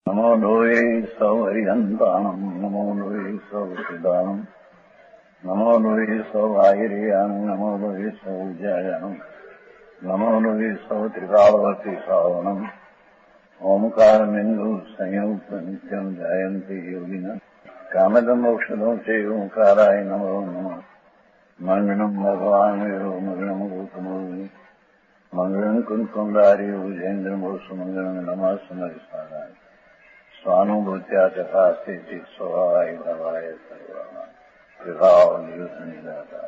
नमो लोये सौहरिहन्ताणम् नमो लोये सौसिदानम् नमो लोये सौभागिर्यानम् नमो लोये सौज्यायानम् नमो लोये सौत्रिकालवती सावनम् ओंकारमिन्दु संयुक्त नित्यम् जायन्ति योगिनः कामदम् औषधम् च ओंकाराय नमो नमः मङ्गलम् भगवान् वीरो मङ्गलम् गौतमोऽग्नि मङ्गलम् कुन्कुण्डारि भुजेन्द्रमोसु मङ्गलम् नमः समरिसाराय स्वानुभूत्या चकास्ते स्वभावाय भवाय सर्वाः विभावनिदाता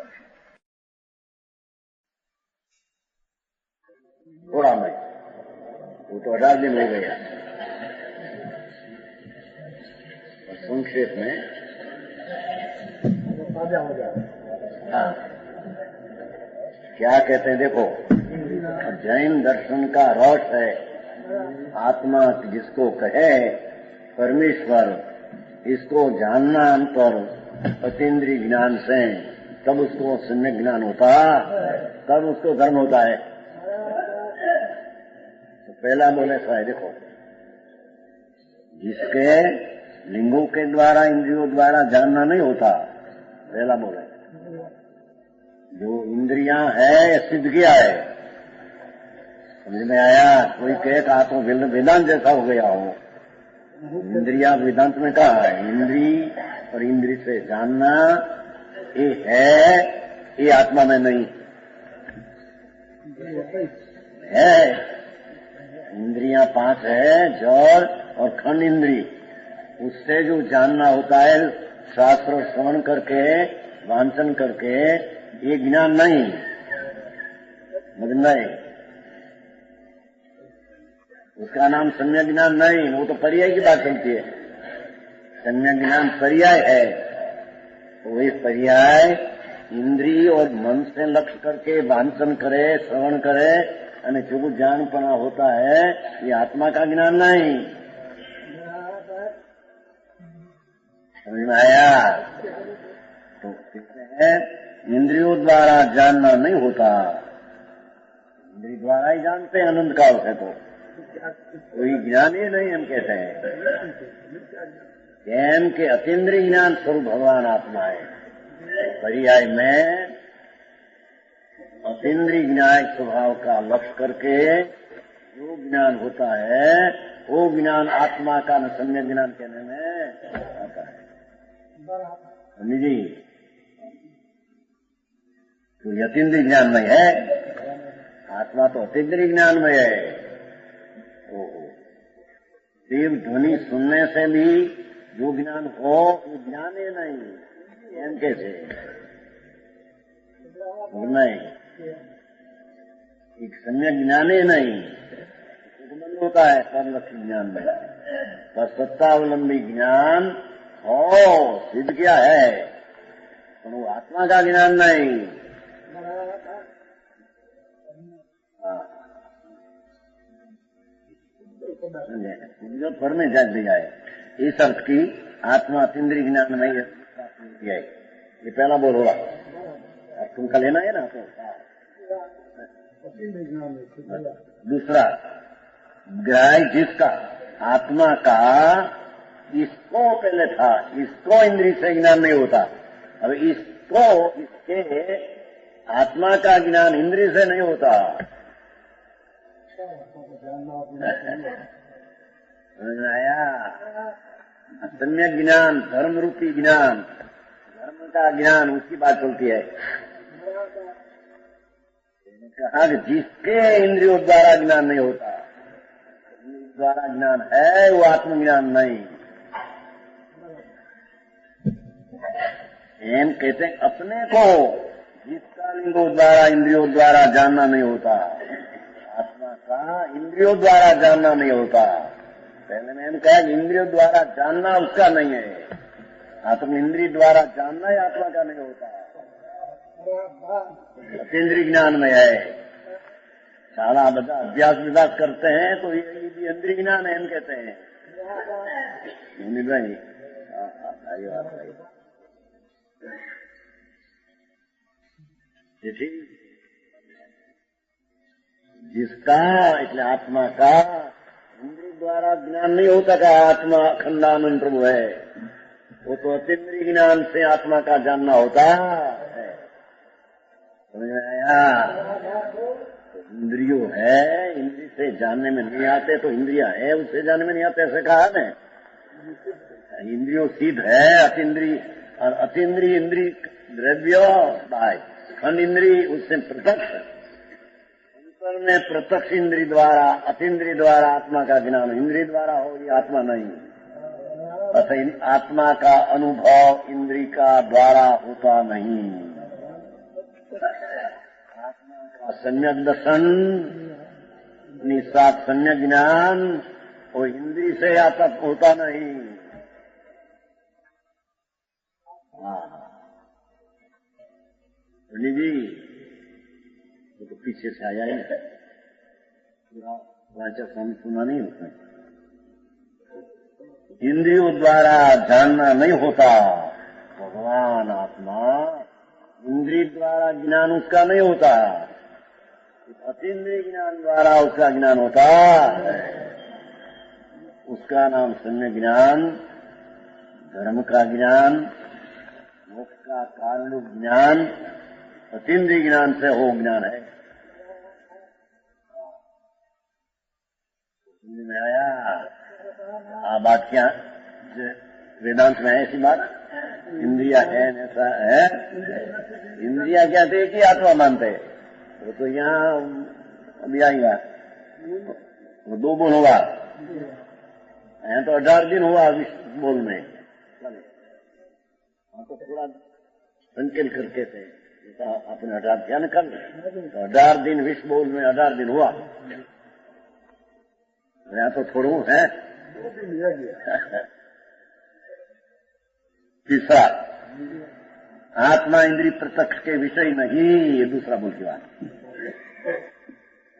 थोड़ा मैं वो तो 18 दिन हो गया। संक्षेप में हाँ क्या कहते हैं देखो, जैन दर्शन का रस है आत्मा जिसको कहे परमेश्वर, इसको जानना अंतर अतीन्द्रिय ज्ञान से, तब उसको सम्यक ज्ञान होता, तब उसको धर्म होता है। तो पहला बोले सा है देखो, जिसके लिंगों के द्वारा इंद्रियों द्वारा जानना नहीं होता, पहला बोले जो इंद्रियां है सिद्ध किया है। समझ में आया? कोई कहे कहा तो वेदांत जैसा हो गया हो। इंद्रिया वेदांत में कहा है इंद्री और इंद्री से जानना ये है, ये आत्मा में नहीं है। इंद्रियां 5 है, जड़ और खंड इंद्री, उससे जो जानना होता है शास्त्र श्रवण करके वांचन करके, ये ज्ञान नहीं, नहीं, उसका नाम सम्यक ज्ञान नहीं, वो तो पर्याय की बात चलती है। सम्यक ज्ञान पर्याय है, वही पर्याय इंद्रिय और मन से लक्ष्य करके वांचन करे, श्रवण करे, और जो जानपना होता है ये आत्मा का ज्ञान नहीं। समझ में आया? तो कहते हैं इंद्रियों द्वारा जानना नहीं होता, इंद्रिय द्वारा ही जानते हैं आनंद काल है, तो कोई ज्ञान ही नहीं हम कहते हैं। ज्ञान के अतीन्द्रिय ज्ञान स्वरूप भगवान आत्मा है। पर्याय में अतीन्द्रिय ज्ञान स्वभाव का लक्ष्य करके जो ज्ञान होता है वो ज्ञान आत्मा का न सम्यक ज्ञान कहने में आता है। जी, तो अतीन्द्रिय ज्ञान में है, आत्मा तो अतीन्द्रिय ज्ञान में है। देव ध्वनि सुनने से भी जो ज्ञान हो वो ज्ञान ही नहीं, ज्ञान कैसे नहीं, एक सम्यक ज्ञान ही नहीं होता है। सर्वलक्षी ज्ञान में बस सत्तावलंबी ज्ञान हो सिद्ध किया है, पर वो आत्मा का ज्ञान नहीं। जो पढ़ने जा दिया है इस अर्थ की आत्मा अतीन्द्रिय ज्ञान नहीं है, ये पहला बोल होगा। तुमका लेना है ना, तो दूसरा ग्राह्य जिसका आत्मा का इसको पहले था, इसको इंद्रिय से ज्ञान नहीं होता, अब इसको इसके आत्मा का ज्ञान इंद्रिय से नहीं होता। आया? सम्यक ज्ञान, धर्म रूपी ज्ञान, धर्म का ज्ञान, उसकी बात चलती है। कहा कि जिसके इंद्रियों द्वारा ज्ञान नहीं होता, इंद्रियों द्वारा ज्ञान है वो आत्मज्ञान नहीं। एम कहते हैं अपने को जिसका लिंगों द्वारा इंद्रियों द्वारा जानना नहीं होता, आत्मा का इंद्रियों द्वारा जानना नहीं होता। पहले मैंने कहा इंद्रियों द्वारा जानना उसका नहीं है, आत्म इंद्रिय द्वारा जानना ही आत्मा का नहीं होता, अतीन्द्रिय ज्ञान में है। सारा बता अभ्यास विभाग करते हैं तो ये भी इंद्रिय ज्ञान है, हम कहते हैं भाई। जिसका એટલે આત્મા કા इंद्रिय द्वारा ज्ञान नहीं होता का आत्मा अखंडानंद प्रभु है। वो तो अतीन्द्रिय ज्ञान से आत्मा का जानना होता है। समझ में आया? इंद्रियों है, इंद्रिय से जानने में नहीं आते तो इंद्रिया है उससे जानने में नहीं आते, ऐसे कहा ने। इंद्रियों सिद्ध है अतीन्द्रिय, और अतीन्द्रिय इंद्रिय द्रव्य बाय खंड इंद्रिय उससे प्रत्यक्ष, अंतर में प्रत्यक्ष इंद्रिय द्वारा अतीन्द्रिय द्वारा आत्मा का ज्ञान इंद्रिय द्वारा हो, ये आत्मा नहीं। अतः आत्मा का अनुभव इंद्रिय का द्वारा होता नहीं। आत्मा का सम्यक दर्शन निस्सात सम्यक ज्ञान वो इंद्रिय से आता होता नहीं। पंडित जी तो पीछे से आया ही पूरा वाचक हम सुना नहीं होता। इंद्रियों द्वारा जानना नहीं होता भगवान आत्मा, इंद्रिय द्वारा ज्ञान उसका नहीं होता, अतीन्द्रिय ज्ञान द्वारा उसका ज्ञान होता है। उसका नाम सम्यक ज्ञान, धर्म का ज्ञान, मोक्ष का कारण ज्ञान, अतीन्द्रिय ज्ञान से हो ज्ञान है। समझ में आया? बात क्या वेदांत में है ऐसी बात? इंद्रिया है ऐसा है? इंद्रिया क्या थे कि आत्मा मानते? वो तो यहाँ अभी आएगा, वो 2 बोल होगा, यहाँ तो 18 दिन हुआ विश्व बोल में। हाँ तो थोड़ा संकेत करके थे अपने 18 ध्यान कर, तो 18 दिन विश्व बोल में 18 दिन हुआ। यहाँ तो थोड़ू है। तीसरा, आत्मा इंद्रिय प्रत्यक्ष के विषय नहीं, ये दूसरा बोल की बात,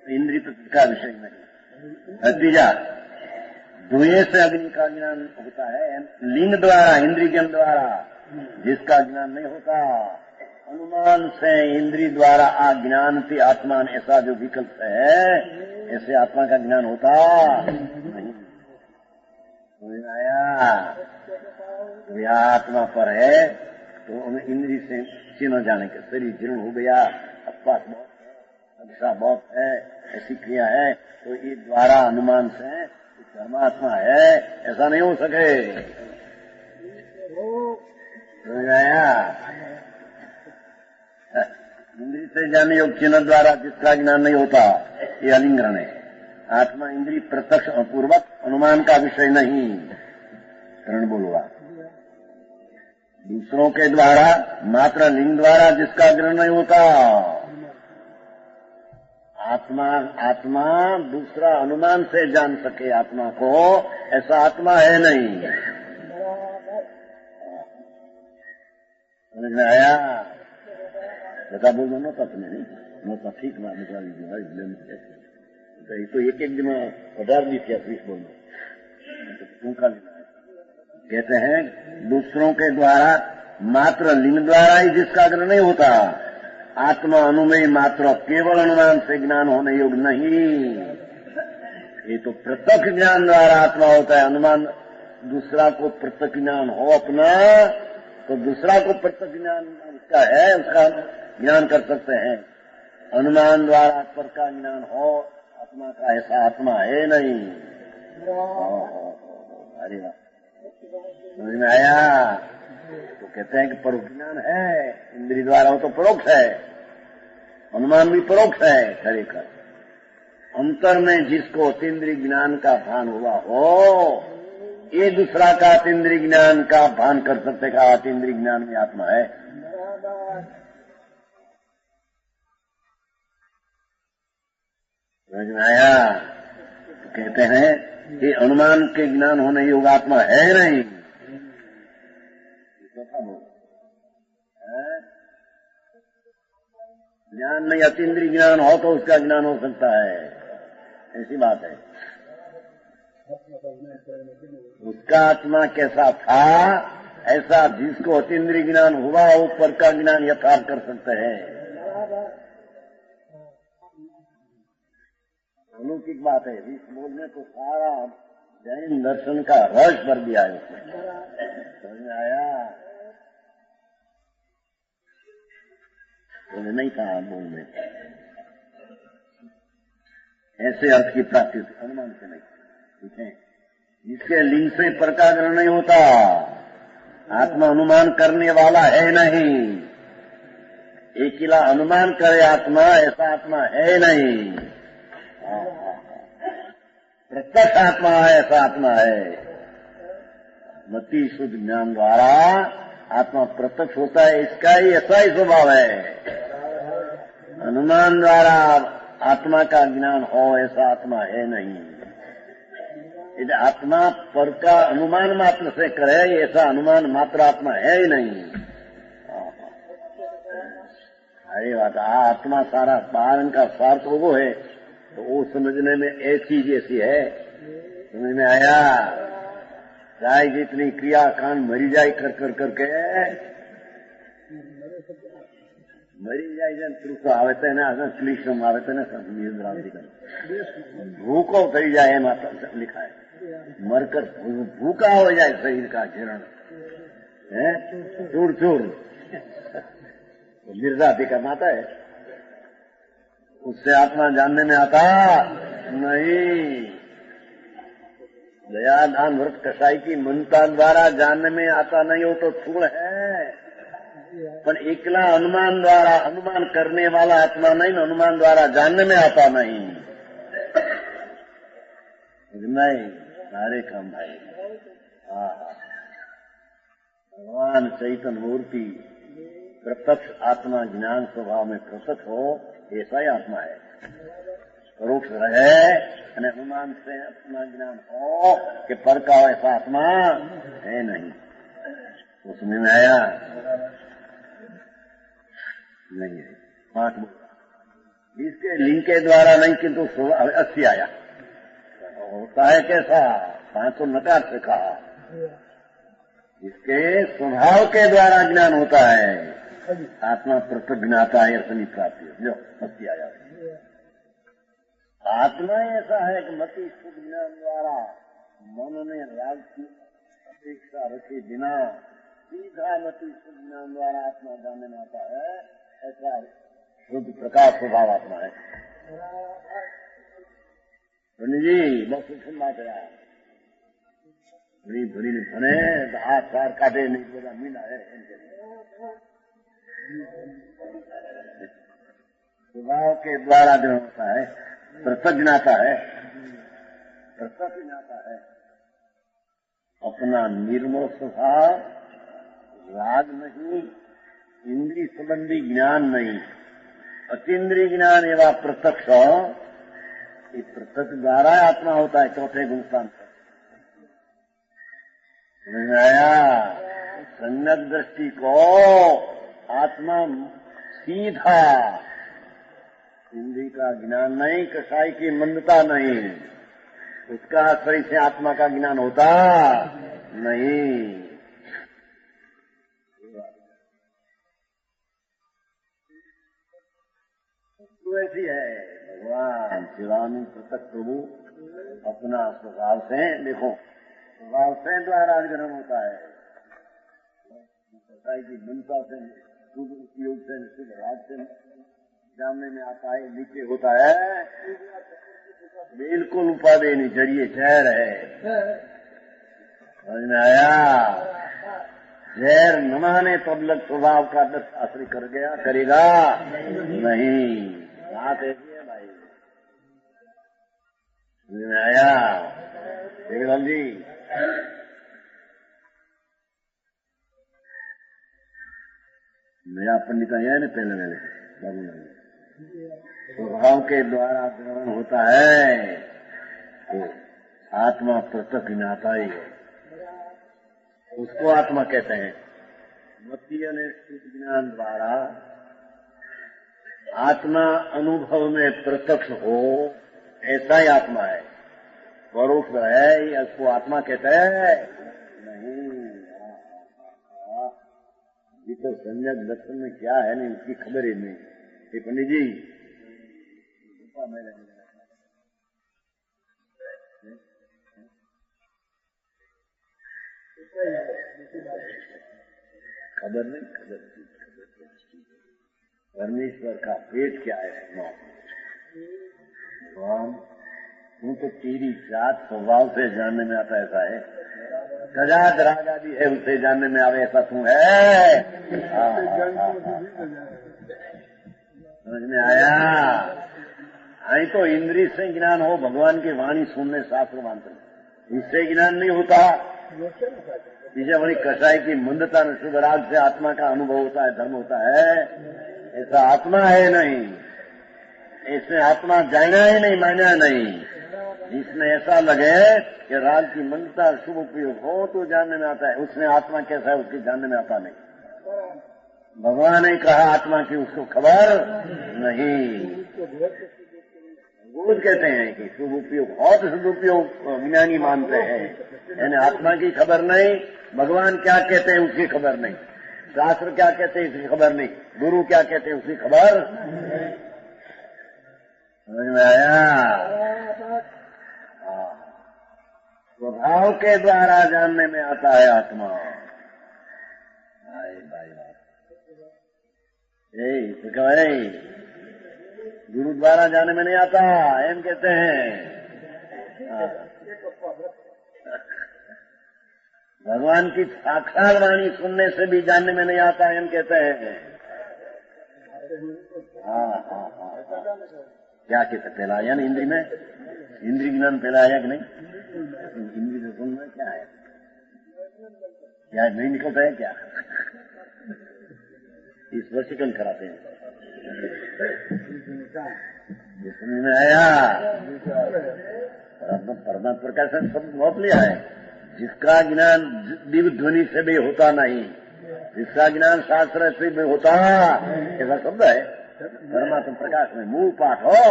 इंद्रिय प्रत्यक्ष का विषय नहीं। तीजा, धुएं से अग्नि का ज्ञान होता है, लिंग द्वारा इंद्रिय ज्ञान द्वारा जिसका ज्ञान नहीं होता। अनुमान से इंद्रिय द्वारा अज्ञान से आत्मान ऐसा जो विकल्प है, ऐसे आत्मा का ज्ञान होता नहीं। समझ आया? यह आत्मा पर है तो हमें इंद्रिय से चिन्ह जाने के, शरीर जीर्ण हो गया, अपवास बहुत है, अभिशाप बहुत है, ऐसी क्रिया है, तो ये द्वारा अनुमान से परमात्मा है ऐसा नहीं हो सके। समझ आया? इंद्रिय से जाने योग चिन्ह द्वारा जिसका ज्ञान नहीं होता, ये अलिंगन है। आत्मा इंद्रिय प्रत्यक्ष पूर्वक अनुमान का विषय नहीं। करण बोलवा दूसरों के द्वारा मात्र लिंग द्वारा जिसका ग्रहण नहीं होता। आत्मा दूसरा अनुमान से जान सके आत्मा को, ऐसा आत्मा है नहीं। समझ में आया? बता बोलो ना अपने नहीं, मैं ठीक ना निकाल लीजिए। तो एक दिन 18 दिन क्या फीस बोलना कहते हैं, दूसरों के द्वारा मात्र लिंग द्वारा ही जिसका ग्रहण नहीं होता। आत्मा अनुमेय मात्र केवल अनुमान से ज्ञान होने योग्य नहीं। ये तो प्रत्यक्ष ज्ञान द्वारा आत्मा होता है। अनुमान दूसरा को प्रत्यक्ष ज्ञान हो अपना, तो दूसरा को प्रत्यक्ष ज्ञान उसका है, उसका ज्ञान कर सकते हैं। अनुमान द्वारा पर का ज्ञान हो आत्मा का, ऐसा आत्मा है नहीं। अरे वाह, समझ में आया? तो कहते हैं कि परोक्ष ज्ञान है, इंद्रिय द्वारा हो तो परोक्ष है, अनुमान भी परोक्ष है। खरेखर अंतर में जिसको अतीन्द्रिय ज्ञान का भान हुआ हो, ये दूसरा का अतीन्द्रिय ज्ञान का भान कर सकते का अतीन्द्रिय ज्ञान में आत्मा है। समझ में आया? तो कहते हैं कि अनुमान के ज्ञान होने योग्य आत्मा है नहीं। ज्ञान नहीं, अतीन्द्रिय ज्ञान हो तो उसका ज्ञान हो सकता है, ऐसी बात है। उसका आत्मा कैसा था, ऐसा जिसको अतीन्द्रिय ज्ञान हुआ ऊपर का ज्ञान यथार्थ कर सकते हैं। अलौकिक बात है। इस बोलने तो सारा जैन दर्शन का रस भर दिया है उसमें। समझ में आया? बोले नहीं कहा बोलने, ऐसे अर्थ की प्राप्ति अनुमान से नहीं। ठीक है, जिसके लिंग से प्रकाशन नहीं होता, आत्मा अनुमान करने वाला है नहीं। एकिला अनुमान करे आत्मा, ऐसा आत्मा है नहीं। प्रत्यक्ष आत्मा है, ऐसा आत्मा है। मति शुद्ध ज्ञान द्वारा आत्मा प्रत्यक्ष होता है, इसका ही ऐसा ही स्वभाव है। अनुमान द्वारा आत्मा का ज्ञान हो, ऐसा आत्मा है नहीं। यदि आत्मा पर का अनुमान मात्र से करे, ऐसा अनुमान मात्र आत्मा है ही नहीं। अरे बात, आत्मा सारा पालन का स्वार्थ वो है, तो वो समझने में एक चीज ऐसी है। समझ में आया? चाहे जितनी क्रिया कांड मरी जाए कर कर करके मरी जाए, जन पुरुष આવે તેને આગળ ક્લિશમ આવે તેને નિદ્રાંતિ કરે ભૂકો થઈ જાય એમાં लिखा है। मरकर भूखा हो जाए शरीर का जीर्ण है, चूर चूर निर्जाति का नाता है। उससे आत्मा जानने में आता नहीं। दया दान व्रत कसाई की मनता द्वारा जानने में आता नहीं हो तो स्थूल है, पर एकला अनुमान द्वारा अनुमान करने वाला आत्मा नहीं, अनुमान द्वारा जानने में आता नहीं। नहीं सारे काम भाई। भगवान चैतन्य मूर्ति प्रत्यक्ष आत्मा ज्ञान स्वभाव में प्रत्यक्ष हो, ऐसा ही आत्मा है। परोक्ष रहे અને अनुमान से आत्मा ज्ञान हो कि पर का ऐसा आत्मा है नहीं। उसमें में आया नहीं है। 5 इसके लिंग के द्वारा नहीं, किंतु 80 आया। होता है कैसा? 5 नकार से कहा। इसके स्वभाव के द्वारा ज्ञान होता है, आत्मा प्रत्यक्ष ज्ञाता है, अपनी प्राप्ति। जो 80 आया। आत्मा ऐसा है कि मति शुद्ध ज्ञान द्वारा मन में राग की अपेक्षा रखे बिना सीधा मति शुद्ध ज्ञान द्वारा आत्मा जानने में आता है, ऐसा शुद्ध प्रकाश स्वभाव आत्मा है। जी बहुत सूक्ष्म बात है। भरी भरी भने हाथ पैर काटे नहीं, बोला मीना है। स्वभाव के द्वारा जो होता है प्रत्यक्ष ज्ञाता है, प्रत्यक्ष ज्ञाता है। अपना निर्मल स्वभाव, राग नहीं, इंद्रिय संबंधी ज्ञान नहीं, अतीन्द्रिय ज्ञान एवं प्रत्यक्ष, इस प्रत्यक्ष द्वारा आत्मा होता है। चौथे गुण स्थान पर आया। संगत दृष्टि को आत्मा सीधा, इंद्रिय का ज्ञान नहीं, कसाई की मंदता नहीं, उसका आश्रय से आत्मा का ज्ञान होता नहीं। तो ऐसी है भगवान शिवानंद प्रत्यक्ष प्रभु अपना स्वभाव से, देखो स्वभाव से द्वारा ग्रहण होता है। कसाई की मनता से, शुद्ध उपयोग से, शुद्ध राग से जानने में आता है। नीचे होता है बिल्कुल उपाधि नहीं, जरिए जहर है। समझ में आया? जहर न माने तब लग स्वभाव का दस आश्रय कर गया, करेगा नहीं। बात ऐसी है भाई। समझ में आया? देवलाल जी नया पंडित आया ना पहले वाले बाबूलाल, स्वभाव के द्वारा ग्रहण होता है तो आत्मा प्रत्यक्ष ज्ञाता ही है, उसको आत्मा कहते हैं। मति ने शुद्ध ज्ञान द्वारा आत्मा अनुभव में प्रत्यक्ष हो, ऐसा ही आत्मा है। परोक्ष है, इसको आत्मा कहते हैं नहीं। ये तो संज्ञक दर्शन में क्या है नहीं, उसकी खबर ही नहीं। पंडित जी खबर नहीं, खबर परमेश्वर का पेट क्या है सुनो। भगवान तू तो तेरी जात स्वभाव से जानने में आता ऐसा है, गजाद राजा भी है उसे जानने में आवे ऐसा तू है। समझ में आया? आई तो इंद्रिय से ज्ञान हो, भगवान की वाणी सुनने शास्त्र मानते, इससे ज्ञान नहीं होता। इसे बड़ी कसाई की मंदता में शुभ राग से आत्मा का अनुभव होता है, धर्म होता है, ऐसा आत्मा है नहीं। इसने आत्मा जाना ही नहीं, माना नहीं। इसमें ऐसा लगे कि राग की मंदता शुभ उपयोग हो तो जानने में आता है, उसने आत्मा कैसा है उसकी जानने में आता नहीं। भगवान ने कहा आत्मा की उसको खबर नहीं। वो कहते हैं कि शुभ उपयोग, बहुत शुभ उपयोग ज्ञानी मानते हैं, यानी आत्मा की खबर नहीं, भगवान क्या कहते हैं उसकी खबर नहीं, शास्त्र क्या कहते हैं उसकी खबर नहीं, गुरु क्या कहते हैं उसकी खबर। समझ में आया? स्वभाव के द्वारा जानने में आता है आत्मा। गुरु द्वारा जाने में नहीं आता, एम कहते हैं। भगवान की साक्षात वाणी सुनने से भी जानने में नहीं आता, एम कहते हैं। क्या कहते फैलाया ना इंद्री में, इंद्री ज्ञान फैलाया कि नहीं? इंद्री से सुनना क्या है, क्या नहीं निकलता है क्या? इस वशीकरण कराते हैं। समझ में आया? परमात्मा प्रकाश शब्द बहुत लिया है। जिसका ज्ञान दिव्य ध्वनि से भी होता नहीं, जिसका ज्ञान शास्त्र से भी होता, ऐसा शब्द है। परमात्मा प्रकाश में मूल पाठ हो,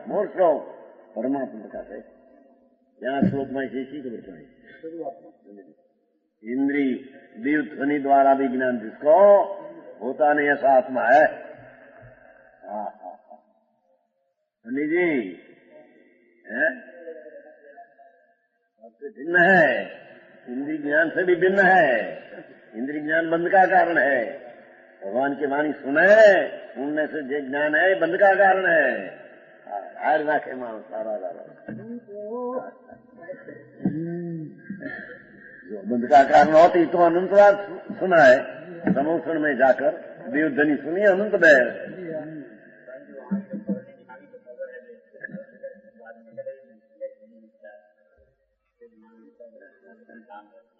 मूल श्लोक परमात्मा प्रकाश है। यहाँ श्लोक में इसी को बताए, इंद्री दिव्य ध्वनि द्वारा भी ज्ञान जिसको होता नहीं, ऐसा आत्मा है। सुनी जी, सबसे भिन्न है, इंद्रिय ज्ञान से भी भिन्न है। इंद्रिय ज्ञान बंध का कारण है। भगवान की वाणी सुनने से जो ज्ञान है बंध का कारण है। हर राखे मानो सारा जो बंध का कारण होती तो अनंतवाद सुना है, समोषण में जाकर देवधनी सुनी अनंत बैर।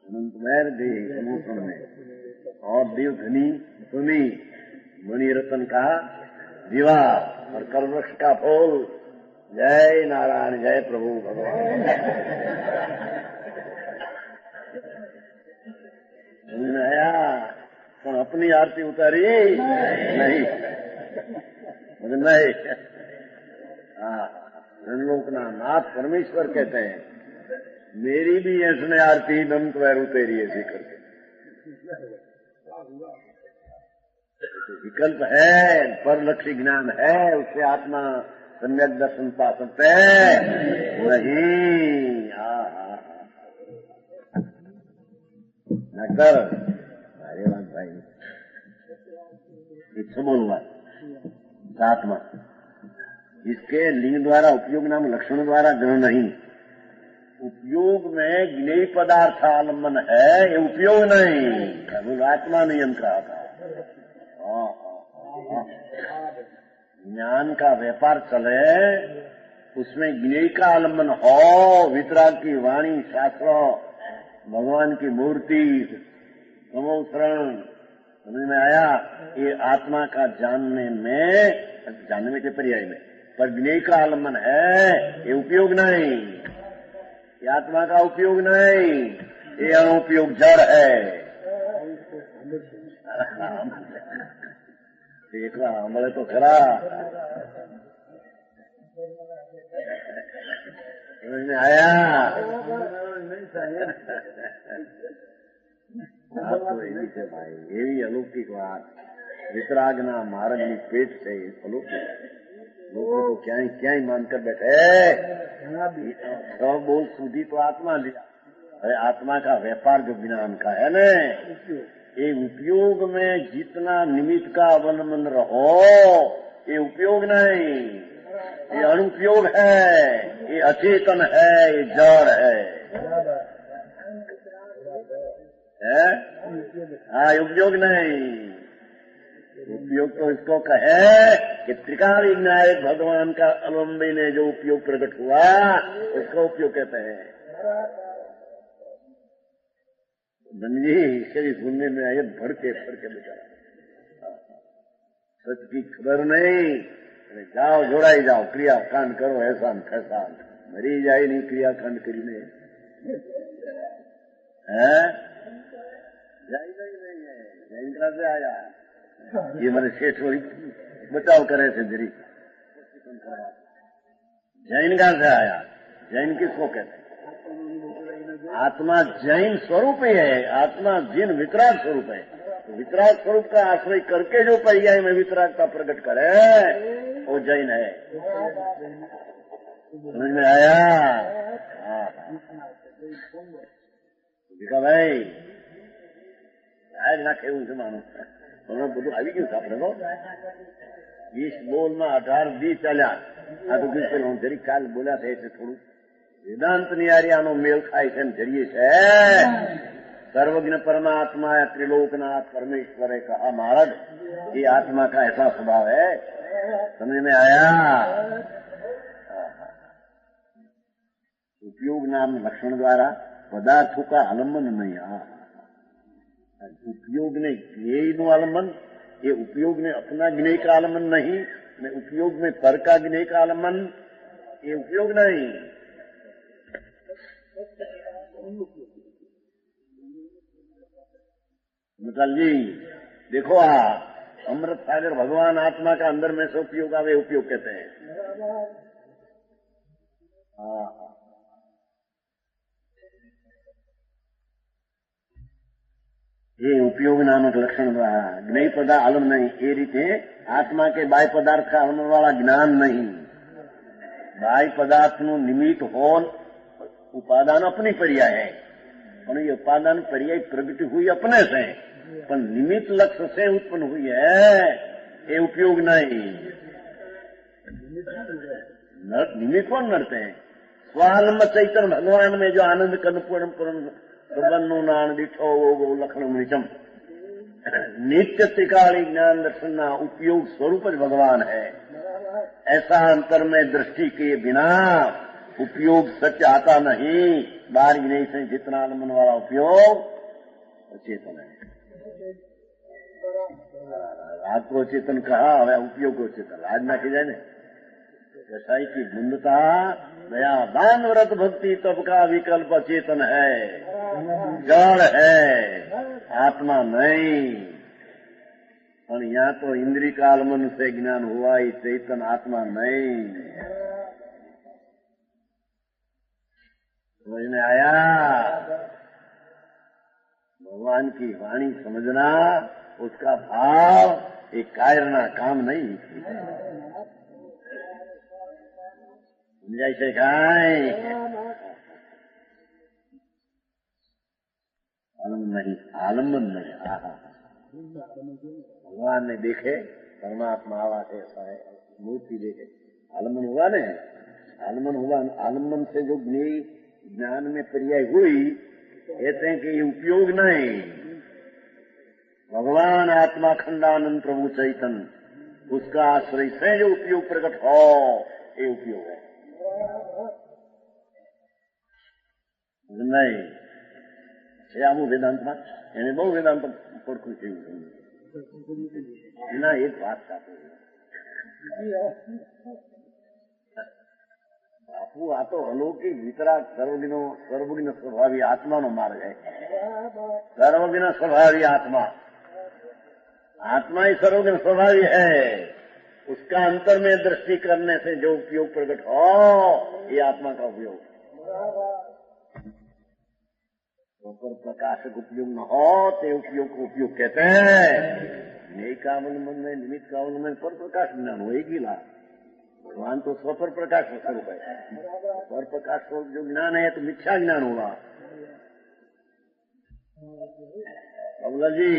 अनंत बैर दे समोषण में, और देवधनी सुनी मणिरत्न का दीवा और कलवृक्ष का फूल। जय नारायण, जय प्रभु भगवान। आया तो अपनी आरती उतारी नहीं, नहीं। लोकना नाथ परमेश्वर कहते हैं, मेरी भी ऐसने आरती नंत वैर उतेरी ऐसी करके। विकल्प है, परलक्षी ज्ञान है, उससे आत्मा सम्यक दर्शन पा सकते हैं नहीं। डॉक्टर अरे बात भाई एक बोलूंगा, आत्मा इसके लिंग द्वारा उपयोग नाम लक्षण द्वारा ग्रहण नहीं। उपयोग में ज्ञेय पदार्थ आलम्बन है, ये उपयोग नहीं। केवल आत्मा नियम कहा था। ज्ञान का व्यापार चले, उसमें ज्ञेय का आलम्बन हो, वितराग की वाणी, शास्त्र, भगवान की मूर्ति, समोषण, समझ में आया? ये आत्मा का जानने में के पर्याय में, पर ज्ञेय का आलम्बन है, ये उपयोग नहीं। ये आत्मा का उपयोग नहीं, ये अनुपयोग जड़ है। देखा हमारे तो खरा समझ में आया? तो भाई यही अलौकिक बात, वितरागना मार्ग पेट से अलौकिक लोग तो क्या ही मानकर बैठे। सब बोल सूदी तो आत्मा लिया। अरे आत्मा का व्यापार जो ज्ञान का है न, ये उपयोग में जितना निमित्त का अवलंबन रहो, ये उपयोग नहीं, ये अनुपयोग है, ये अचेतन है, ये जड़ है। हाँ, उपयोग नहीं। उपयोग तो इसको कहे कि त्रिकाल विनायक भगवान का अवलंबी ने जो उपयोग प्रकट हुआ, उसका उपयोग कहते हैं। धनजी कभी सुनने में आए भड़के बेचारा, सच की खबर नहीं। जाओ जोड़ा ही जाओ, क्रिया कांड करो, ऐसा फैसा मरी जाए नहीं क्रिया कांड करी ने जैन कहाँ से आया? ये मेरे शेष वही बचाव करे थे जरी। जैन कहाँ से आया? जैन किसको कहते हैं? आत्मा जैन स्वरूप ही है। आत्मा जिन वितराग स्वरूप है, तो वितराग स्वरूप का आश्रय करके जो पर्याय में वितरागता प्रकट करे वो जैन है। समझ में आया? देखा भाई, आज ना खेल से मानो બધું આવી ગયું આપણે તો 20 બોલમાં 18-20 ચાલ્યા। આ તો બિલકુલ હું જરી કાલ બોલ્યા છે એટલે થોડું વેદાંત ની આર્યાનો મેળ ખાય છે જરીએ છે। सर्वज्ञ परमात्मा है, त्रिलोकनाथ परमेश्वर है कहा महाराज, ये आत्मा का ऐसा स्वभाव है। समझ में आया? उपयोग नाम लक्षण द्वारा पदार्थों का आलम्बन नहीं। उपयोग ने ज्ञेय નું आलम्बन, ये उपयोग ने अपना ज्ञेय का आलम्बन नहीं, ने उपयोग में पर का ज्ञेय का आलम्बन, ये उपयोग नहीं। मतलब जी देखो, अमृत सागर भगवान आत्मा का अंदर में से उपयोग आवे, उपयोग कहते हैं। ये उपयोग नामक लक्षण ज्ञेय पदार्थ आलम नहीं। ये रीते आत्मा के बाह्य पदार्थ का आलम वाला ज्ञान नहीं। बाह्य पदार्थ નું નિમિત્ત હોન उपादान अपनी पर्याय है, और ये उपादान पर्याय प्रगति हुई अपने से, पर निमित्त लक्ष्य से उत्पन्न हुई है, ये उपयोग नहीं। निमित्त कौन नड़ते हैं? स्वालंब चैतन्य भगवान में जो आनंद कर्ण નું નાણ દીઠો લખણ નિચમ नित्य त्रिकाली ज्ञान दर्शन ना उपयोग स्वरूप भगवान है। ऐसा अंतर में दृष्टि के बिना उपयोग सच आता नहीं। बाहर नहीं से जितना आलम्बन वाला उपयोग चेतन है। राज को चेतन कहा, हमें उपयोग को चेतन राज ना की जाए न। कसाई की बुंदता दया दान व्रत भक्ति तब का विकल्प चेतन है, जड़ है, आत्मा नहीं। और यहाँ तो इंद्रिय कालमन से ज्ञान हुआ ही, चेतन आत्मा नहीं। समझ में आया? भगवान की वाणी समझना, उसका भाव एक कायरना काम नहीं। जैसे गाय आलम्बन नहीं। भगवान ने देखे परमात्मा आवा से ऐसा है, मूर्ति देखे आलम्बन हुआ न, आलम्बन हुआ। आलम्बन से जो ज्ञान में पर्याय हुई, कहते हैं कि ये उपयोग नहीं। भगवान आत्मा खंडानंद प्रभु चैतन्य, उसका आश्रय से जो उपयोग प्रकट हो, ये उपयोग है नहीं। આવું વેદાંતમાં એને બહુ વેદાંત પડખું થયું એના એક વાત સાથે બાપુ, આ તો અલૌકિક વિતરાગ સર્વજ્ઞ સ્વભાવી આત્માનો માર્ગ है। સર્વજ્ઞ સ્વભાવી आत्मा, आत्मा ही सर्वज्ञ स्वभावी है। उसका अंतर में दृष्टि करने से जो उपयोग प्रकट हो, ये आत्मा का उपयोग। ऊपर प्रकाशक उपयोग न हो तो उपयोग को उपयोग कहते हैं। न्याय का अवलंबन में, निमित्त का अवलंबन पर प्रकाश ज्ञान होएगी ला। भगवान तो स्वपर प्रकाश स्वरूप है। स्वर प्रकाश स्वरूप जो ज्ञान है तो मिथ्या ज्ञान होगा। बाबूलाल जी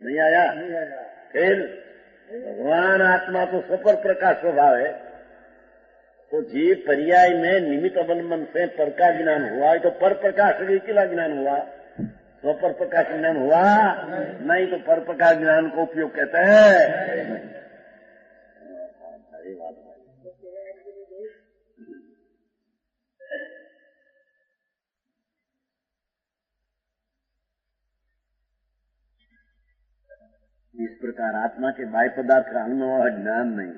नहीं आया? फिर भगवान आत्मा तो स्वपर प्रकाश स्वभाव है, तो जीव पर्याय में निमित्त अवलंबन से पर का ज्ञान हुआ, तो पर प्रकाश अकेला ज्ञान हुआ। स्वपर प्रकाश ज्ञान हुआ नहीं, तो पर प्रकाश ज्ञान को उपयोग कहते हैं। इस प्रकार आत्मा के बाह्य पदार्थ का अनुभव वाला ज्ञान नहीं।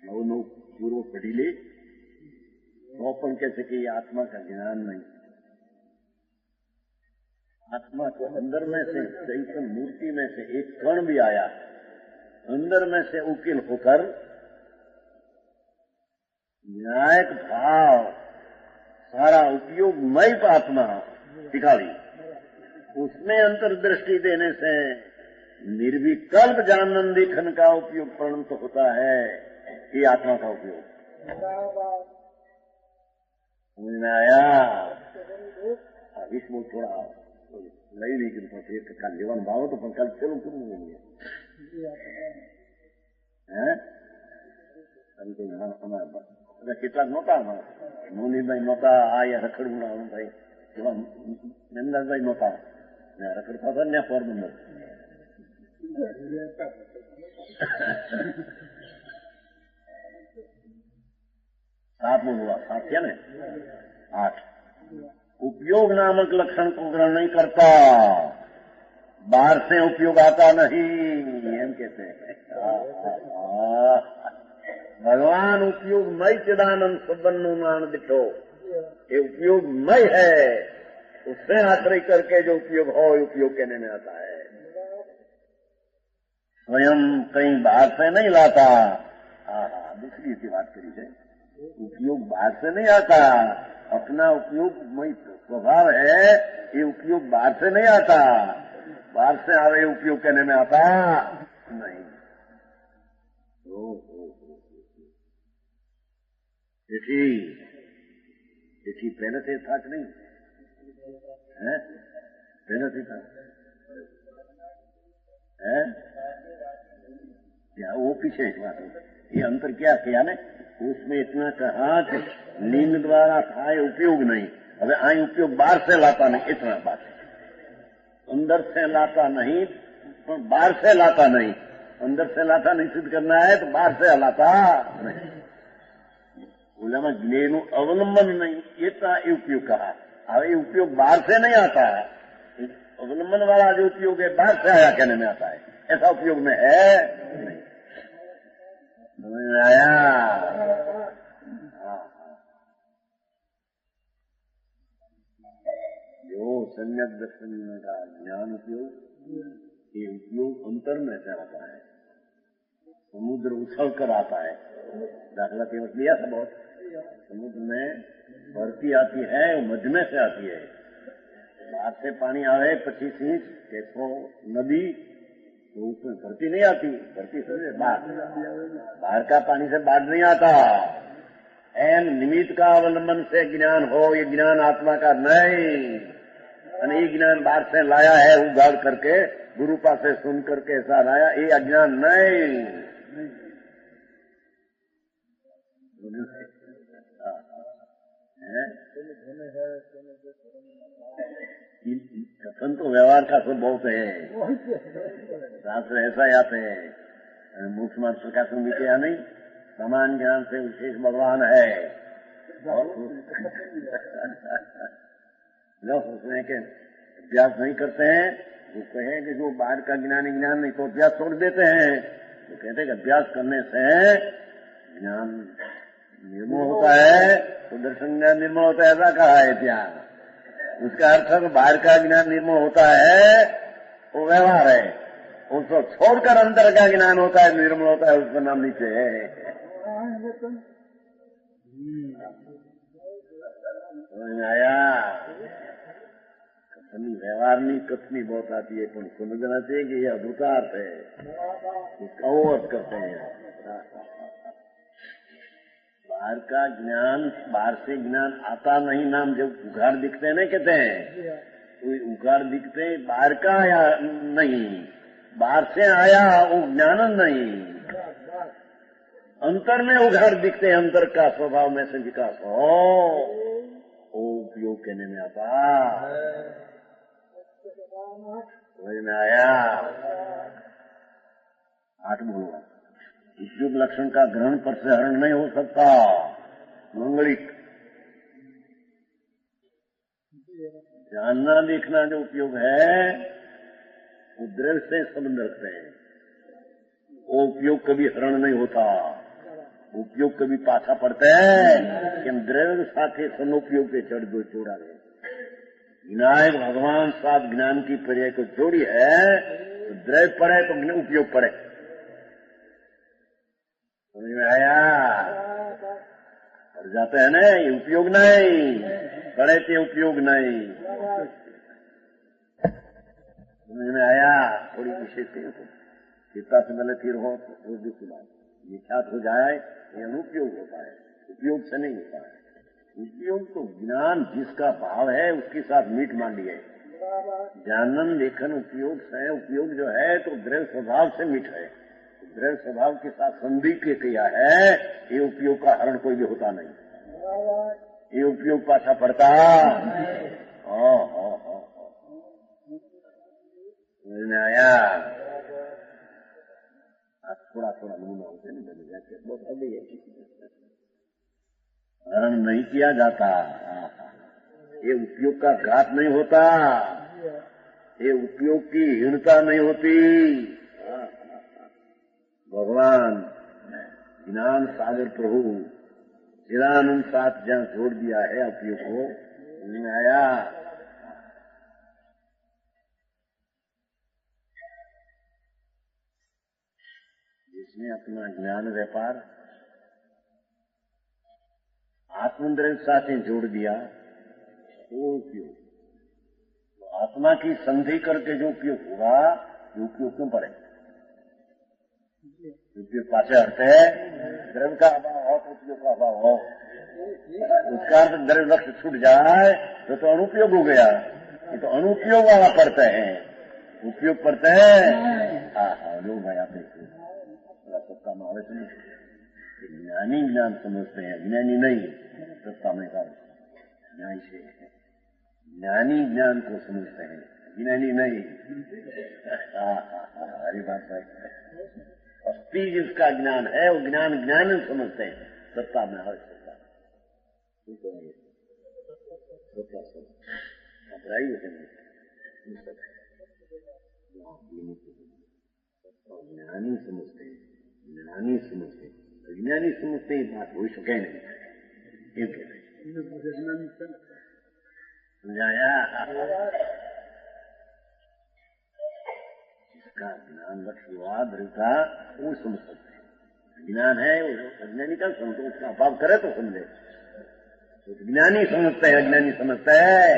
नौ नौ पूर्व पढ़ी ले तो अपन कह सके आत्मा का ज्ञान नहीं। आत्मा को अंदर में से चैतन्य मूर्ति में से एक कण भी आया, अंदर में से उकिल होकर न्यायिक भाव सारा उपयोगमय आत्मा दिखाई, उसमें अंतर्दृष्टि देने से निर्विकल्प जानंदी खन का उपयोग परिणत होता है। ये आत्मा का उपयोग आया। इसमें थोड़ा नहीं, लेकिन तो कल जीवन भाव तो कल चलो तुम बोलेंगे કેટલાક નહોતા, મોનીભાઈ નહોતા, આ રખડવું ભાઈ નંદનભાઈ નહોતા, રખડતા હતા ને પોરબંદર। सातवां हुआ, 7 क्या ना 8। उपयोग नामक लक्षण को ग्रहण नहीं करता, बाहर से उपयोग आता नहीं, एम कहते हैं। भगवान उपयोगमय चिदानंद संबंध मान दिखो, ये उपयोगमय है, उससे आश्रय करके जो उपयोग हो उपयोग कहने में आता है। स्वयं कहीं बाहर से नहीं लाता। दूसरी सी बात करी है, उपयोग बाहर से नहीं आता, अपना उपयोगमय स्वभाव है, ये उपयोग बाहर से नहीं आता। बाहर से आवे उपयोग करने में आता नहीं। તેથી પહેલેથી था कि नहीं है? પહેલેથી था है क्या? वो पीछे एक बात, ये अंतर क्या किया ने? उसमें इतना कहा कि लिंग द्वारा था ये उपयोग नहीं, હવે આ उपयोग बाहर से लाता नहीं, इतना बात है। अंदर से लाता नहीं, बाहर से लाता नहीं। अंदर से लाता नहीं सिद्ध करना है तो बाहर से लाता नहीं। बोला ज्ञेय अवलंबन नहीं, ये उपयोग कहा। अब ये उपयोग बाहर से नहीं आता है, अवलंबन वाला जो उपयोग है बाहर से आया कहने में आता है, ऐसा उपयोग में है नहीं। आया जो सम्यक दर्शन का ज्ञान उपयोग, ये उपयोग अंतर में से आता है, समुद्र उछल कर आता है। दाखला केवल लिया था बहुत, समुद्र में भरती आती है, मध्य में से आती है। बाहर से पानी आवे 25 इंच देखो नदी, तो उसमें भरती नहीं आती, भरती से बाहर का पानी से बाहर नहीं आता। एन निमित्त का अवलंबन से ज्ञान हो, ये ज्ञान आत्मा का नहीं। ये ज्ञान बाहर से लाया है उगाड़ करके, गुरु पास से सुन करके ऐसा लाया, ये अज्ञान नहीं। कथन तो व्यवहार का तो बहुत है, शास्त्र ऐसा आते हैं। मुख्य मात्र का सुन किया नहीं, समान ज्ञान से विशेष भगवान है। और लोग सोचते हैं कि अभ्यास नहीं करते हैं, वो कहे कि जो बाहर का ज्ञान नहीं तो अभ्यास छोड़ देते हैं। वो कहते हैं कि अभ्यास करने से ज्ञान निर्मल होता है, तो दर्शन ज्ञान निर्मल होता है, ऐसा कहा है ત્યાં। उसका अर्थ है बाहर का ज्ञान निर्मल होता है, वो व्यवहार है, उसको छोड़कर अंदर का ज्ञान होता है, निर्मल होता है, उसका नाम नीचे है। आया कथनी व्यवहारनी कथनी बहुत आती है, पर समझना चाहिए कि यह अद्भुतार्थ है, इसका वो अर्थ करते हैं। बाहर का ज्ञान, बाहर से ज्ञान आता नहीं, नाम जब उघाड़ दिखते हैं ना, कहते हैं कोई उघाड़ दिखते, बाहर का आया नहीं, बाहर से आया वो ज्ञान नहीं, अंतर में उघाड़ दिखते, अंतर का स्वभाव में से विकास हो, वो उपयोग कहने में आता। समझ में आया? 8 बोलो। उपयोग लक्षण का ग्रहण पर से हरण नहीं हो सकता। मंगलिक जानना देखना जो उपयोग है वो द्रव्य से संबंध रखते हैं, वो उपयोग कभी हरण नहीं होता, उपयोग कभी पाछा पड़ता है कि हम द्रव्य साथे सनोपयोग के चढ़ दो चोड़ा गए। विनायक भगवान साथ ज्ञान की पर्याय को जोड़ी है, तो द्रव्य पड़े तो उपयोग पड़े। समझ में आया? और जाते हैं ना, ये उपयोग नहीं, पड़े थे उपयोग नहीं। समझ में आया? थोड़ी विशेष चित्ता से मैंने फिर हो तो दूसरी बात, ये ख्यात हो जाए ये अनुपयोग होता है, उपयोग से नहीं होता है। उपयोग तो ज्ञान जिसका भाव है उसके साथ मीट मान लिए। जानन लेखन उपयोग से, उपयोग जो है तो द्रव्य स्वभाव से मीठ है, द्रव्य स्वभाव के साथ संधि के किया है, ये उपयोग का हरण कोई भी होता नहीं, ये उपयोग पाछा पड़ता। समझ आया? थोड़ा थोड़ा नमूना होते नहीं, बहुत अभी हरण नहीं किया जाता, ये उपयोग का घात नहीं होता, ये उपयोग की हीनता नहीं होती। भगवान ज्ञान सागर प्रभु चिदानंद साथ जहाँ जोड़ दिया है उपयोग को, नहीं आया? जिसने अपना ज्ञान व्यापार आत्मद्रव्य साथ जोड़ दिया वो उपयोग, तो आत्मा की संधि करके जो उपयोग हुआ, ये उपयोग क्यों पड़े? उपयोग पाछे हटते है, द्रव्य का अभाव हो तो उपयोग का अभाव हो, उसका द्रव्य लक्ष्य छूट जाए तो अनुपयोग हो गया। ये तो अनुपयोग वाला पड़ते हैं, उपयोग पड़ते हैं। लोग भाई आप देखिए सत्ता में आवे तो नहीं, ज्ञानी ज्ञान समझते हैं, ज्ञानी नहीं। सत्ता में का न्याय से ज्ञानी ज्ञान को समझते हैं, ज्ञानी नहीं। हरी बात है, अस्थि जिसका ज्ञान है वो ज्ञान ज्ञान समझते हैं, सत्ता में आवे ज्ञानी समझते हैं, ज्ञानी समझते हैं, विज्ञानी समझते हैं, बात हो सके नहीं। समझाया? जिसका ज्ञान लक्ष्य हुआ दृढ़ता वो समझ सकते हैं, ज्ञान है वो अज्ञानी का समझो, उसका अभाव करे तो समझे। तो ज्ञानी समझते हैं, अज्ञानी समझते हैं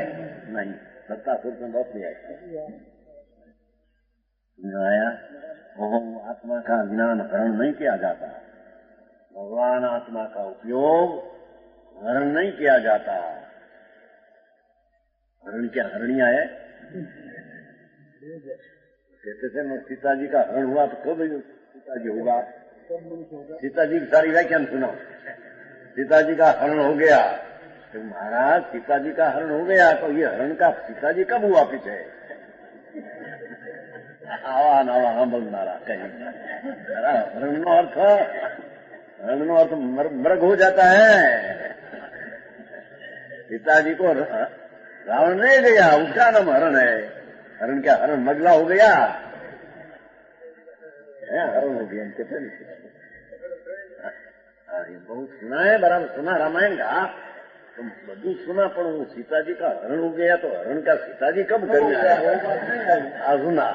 नहीं। सत्ता सुर में बहुत लिया आया। आत्मा का ज्ञान हरण नहीं किया जाता, भगवान आत्मा का उपयोग हरण नहीं किया जाता। हरण क्या हरणिया है? कहते थे मैं सीताजी का हरण हुआ तो कब सीताजी होगा? सीताजी की सारी व्याख्यान सुना, सीताजी का हरण हो गया तो महाराज सीताजी का हरण हो गया तो ये हरण का सीताजी कब हुआ पीछे? आवा नवा हम बोलना कहीं हरण नो अर्थ मृग हो जाता है। पिताजी को रावण ले गया, उसका नाम हरण है। हरण क्या? हरण मगला हो गया, हरण हो गया। कहते ये बहुत सुना है, बराबर सुना रामायण का, तो બધું सुना, पर वो सीताजी का हरण हो गया तो हरण का सीताजी कब करने आया? सुना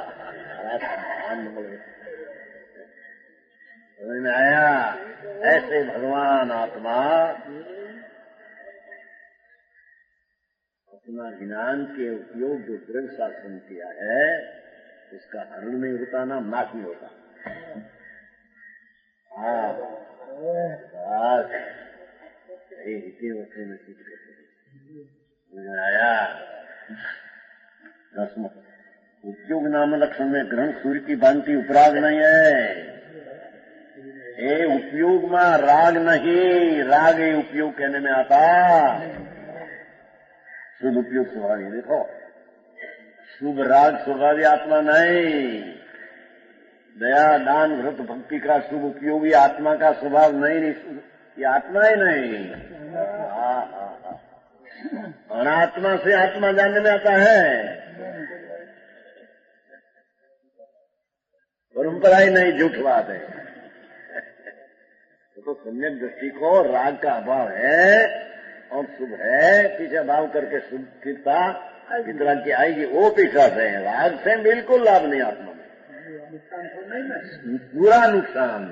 समझ में आया? ऐसे भगवान आत्मा अपना ज्ञान के उपयोग जो द्रव्य शासन किया है उसका हरण नहीं होता, ना नाश नहीं होता। हाँ बस यही रीति वस्तु में सीख करते आया। 10 उपयोग नाम लक्षण में ग्रहण सूर्य की भांति उपराग नहीं है। ये उपयोग में राग नहीं, राग ये उपयोग कहने में आता। शुभ उपयोग स्वभाव देखो, शुभ राग स्वभावी आत्मा नहीं। दया दान व्रत भक्ति का शुभ उपयोगी आत्मा का स्वभाव नहीं, ये आत्मा ही नहीं। अनात्मा से आत्मा जानने में आता है। परंपरा ही नहीं, झूठ बात है। तो सम्यक दृष्टि को राग का अभाव है और शुभ है, पीछे भाव करके शुभ चिंता वितराग की आएगी, वो पीछा से है। राग से बिल्कुल लाभ नहीं आत्मा में, पूरा नुकसान।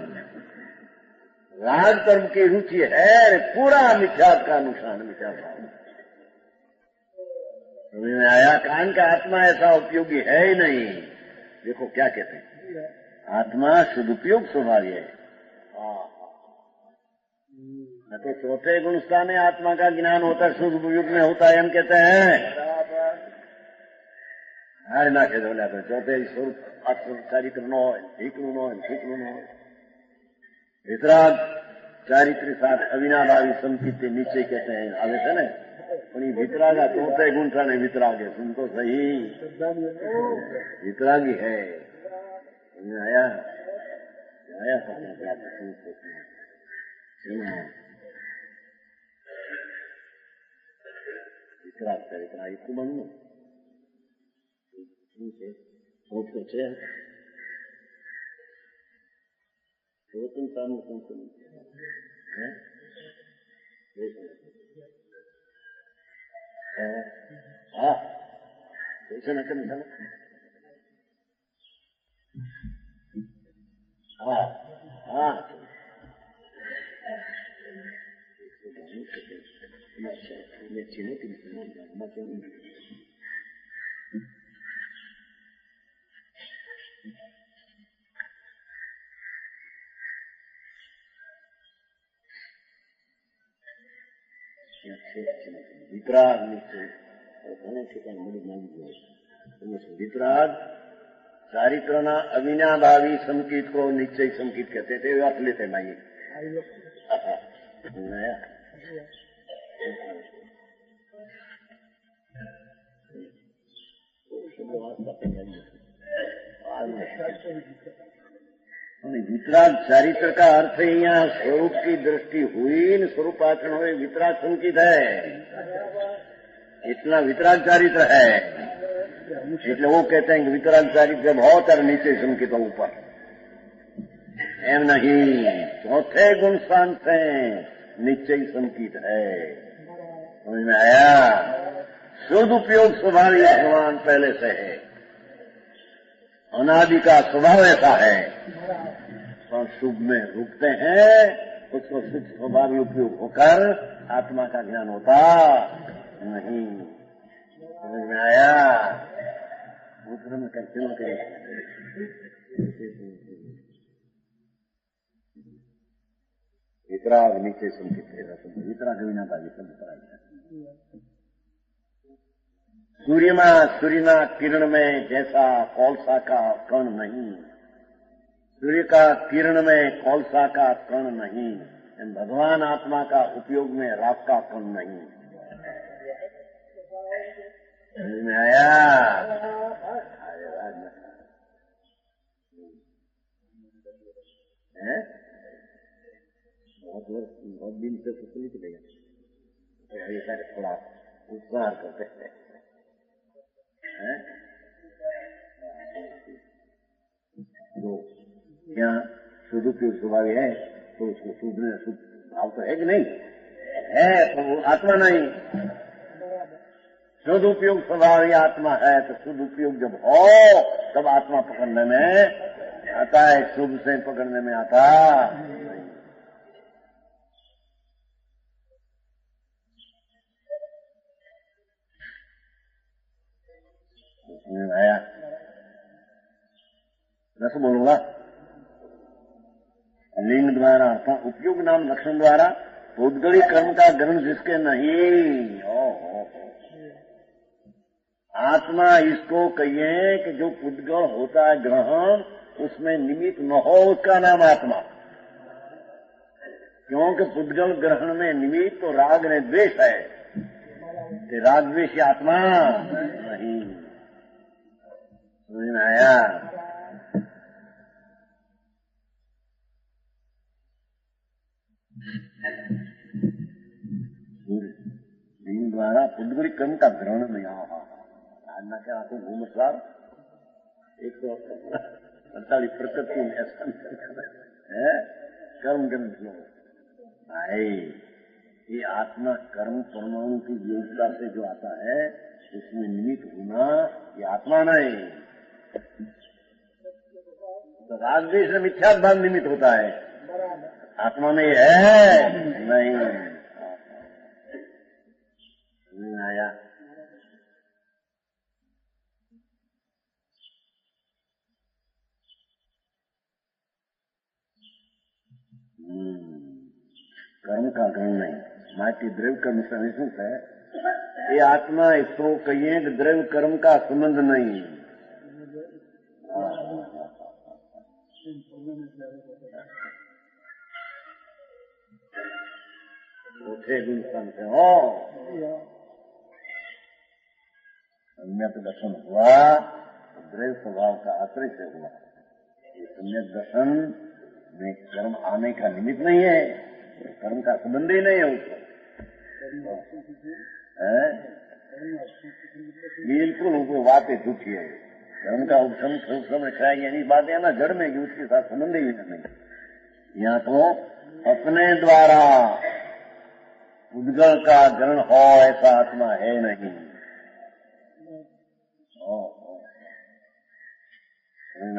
राग कर्म की रुचि है, पूरा मिथ्या का नुकसान, मिथ्या भाव। समझ में आया? कान का आत्मा ऐसा उपयोगी है ही नहीं। देखो क्या कहते हैं, आत्मा सदुपयोग स्वभाव है। न तो चौथे गुण स्थान आत्मा का ज्ञान होता है, सदुपयोग में होता है, हम कहते हैं। हाय ना कह बोला तो चौथे स्वरूप चारित्र नो ठीकलू नो ठीकलू नो वितराग चारित्र साथ अविनाभावी संकित नीचे कहते हैं आवे से ने पण वितरागा चौथे गुण था ने वितराग है। सुन तो सही, वितरागी है। आया आया वितराग चरित्र एक बनू सोच છે પોતન સાનું સંકલન હે હા ऐसे न करना हाँ हाँ वितराग नीचे घने ठिकाने बड़ी मांगी वितराग चारित्रना अविनाभावी संकित को निश्चय संकित कहते थे, वे आप लेते माइए वितराग चारित्र का अर्थ ही यहाँ स्वरूप की दृष्टि हुई न स्वरूप आचरण हुए, वितराग संकित है। इतना वितराग चारित्र है, इसलिए वो कहते हैं कि वितराग चारित्र बहुत और नीचे संकित ऊपर एम नहीं। चौथे गुण शांत है, निश्चय संकित है। समझ में आया? शुद्ध उपयोग स्वभाव भगवान पहले से है, अनादि का स्वभाव ऐसा है। और शुभ में रुकते हैं, उसको शुद्ध स्वभाव उपयोग होकर आत्मा का ज्ञान होता नहीं। समझ में आया? दूसरे में करते हो के वितराग नीचे संकित है, वितराग विना भावी सब सूर्यना किरण में जैसा कौलसा का कण नहीं, सूर्य का किरण में कौलसा का कण नहीं, भगवान आत्मा का उपयोग में राख का कण नहीं। समझ में आया? बहुत दिन से प्रचलित गया, ऐसा थोड़ा उत्साह करते हैं। जो क्या शुद्ध उपयोग स्वभाव है तो उसको शुद्ध भाव तो है कि नहीं है, तो वो आत्मा नहीं। शुद्ध उपयोग स्वभाव ही आत्मा है, तो शुद्ध उपयोग जब हो तब आत्मा पकड़ने में आता है, शुभ से पकड़ने में आता नहीं। आया रस बोलूंगा, लिंग द्वारा अर्थात उपयुक्त नाम लक्षण द्वारा पुद्गलिक कर्म का ग्रहण जिसके नहीं। आत्मा इसको कहिए कि जो पुद्गल होता है ग्रहण, उसमें निमित्त न हो, उसका नाम आत्मा। क्योंकि पुद्गल ग्रहण में निमित्त तो राग ने द्वेष है, कि राग द्वेष आत्मा नहीं। समझ में आया? लिंग द्वारा पुद्गलिक कर्म का ग्रहण में आज ना क्या आपको घूम सार एक तो 48 प्रकृति में ऐसा है कर्म ग्रंथ भाई। ये आत्मा कर्म परमाणु की योग्यता से जो आता है उसमें निमित्त होना, ये आत्मा नहीं। तो राजदेश में मिथ्या भाव निमित्त होता है, आत्मा में है नहीं। आया? कर्म का ग्रहण नहीं, माटी द्रव्य कर्म से निश्चित है। ये आत्मा इसको कहिए कि द्रव्य कर्म का संबंध नहीं। चौथे गुण से हो सम्यक दर्शन हुआ, द्रव्य स्वभाव का आश्रय से हुआ। ये सम्यक दर्शन में कर्म आने का निमित्त नहीं है, कर्म का संबंध ही नहीं है उसको। बिल्कुल उनको बातें झूठी है। कर्म का उपशम रखा है, यानी बातें है ना जड़ में, उसके साथ संबंध ही नहीं। यहाँ तो अपने द्वारा उद्गल का ग्रहण हो ऐसा आत्मा है नहीं।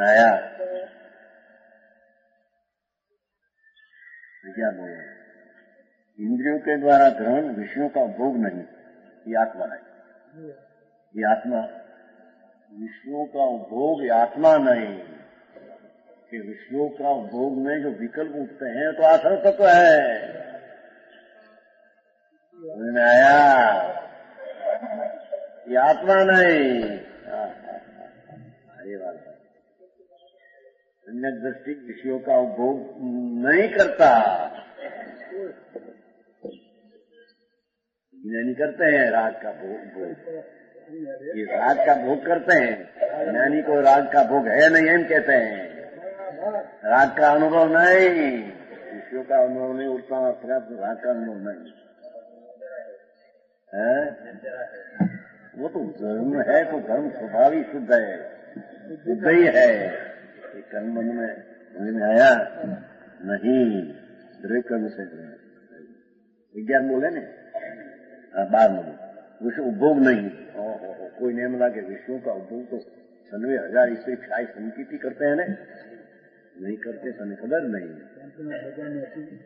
आया? क्या बोले? इंद्रियों के द्वारा ग्रहण विषयों का भोग नहीं, ये आत्मा है। ये आत्मा विषयों का भोग, ये आत्मा नहीं। कि विषयों का भोग में जो विकल्प उठते हैं तो आश्रय तत्व है। समझ में आया? ये आत्मा नहीं। ये बात है। सम्यक दृष्टि विषयों का उपभोग नहीं करता, ज्ञानी करते हैं राग का भोग। ये राग का भोग करते हैं, ज्ञानी को राग का भोग है नहीं, हम कहते हैं राग का अनुभव नहीं, विषयों का अनुभव नहीं उठता, राग का अनुभव नहीं है। वो तो धर्म है, तो धर्म स्वभाव ही शुद्ध है, शुद्ध ही है। कर्म मन में समझ में आया? नहीं, द्रव्य कर्म से विज्ञान बोले ने बाद में विषय उपभोग नहीं। कोई नियम ला के विषयों का उपभोग तो 96,000 ईस्वी क्षाय संकीर्ति करते हैं, नहीं करते, तने खबर नहीं।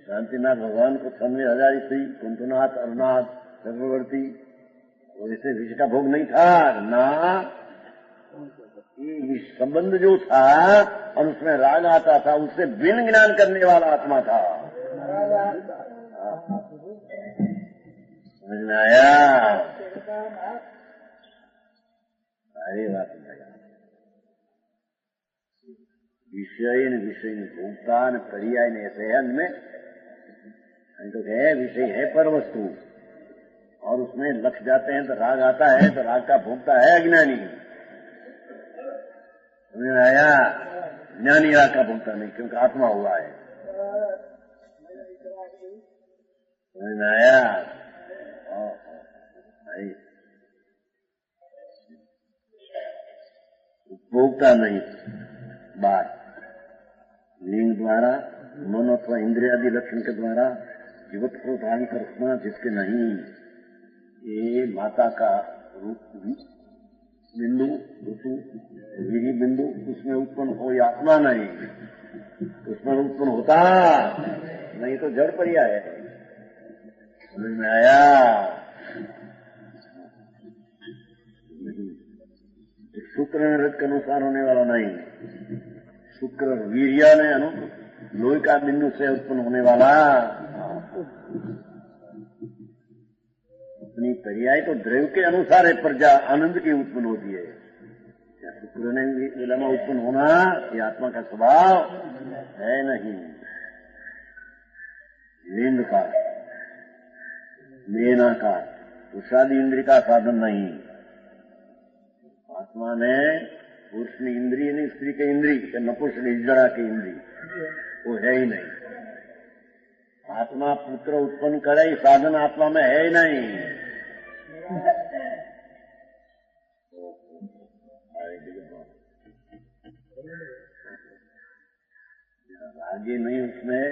शांतिनाथ भगवान को 96,000 ईस्वी कुंतनाथ, अरुणाथ, चक्रवर्ती, वैसे विषय का भोग नहीं था ना। ये संबंध जो था और उसमें राग आता था, उससे बिन ज्ञान करने वाला आत्मा था। समझ में आया? अरे बात विषय भोक्ता न पर्याय ने ऐसे है में तो है, विषय है पर वस्तु, और उसमें लक्ष जाते हैं तो राग आता है, तो राग का भोक्ता है अज्ञानी। समझ में आया? ज्ञानी राग का भोक्ता नहीं, क्योंकि आत्मा हुआ है। समझ में आया? उपभोक्ता नहीं। बात लिंग द्वारा मन अथवा इंद्रियादि लक्षण के द्वारा जीवत को धारण करना जिसके नहीं, ये माता का रूप बिंदु ऋतु वीरी बिंदु उसमें उत्पन्न हो, या आत्मा नहीं, उसमें उत्पन्न होता नहीं तो जड़ पर्याय है। समझ में आया? शुक्र ने रथ के अनुसार होने वाला नहीं। शुक्र वीर्या ने लोहे का बिंदु से उत्पन्न होने वाला अपनी पर्याय तो द्रव्य के अनुसार है, प्रजा आनंद की उत्पन्न होती है। शुक्र ने विलमा उत्पन्न होना ये आत्मा का स्वभाव है नहीं। लिंग का मेना का पुरुषादि इंद्रिय का साधन नहीं। आत्मा ने पुरुष ने इंद्रिय नहीं, स्त्री के इंद्रिय, नपुरुष ने इजड़ा के इंद्रिय, वो है ही नहीं। आत्मा पुत्र उत्पन्न करे साधन आत्मा में है ही नहीं। आगे नहीं उसमें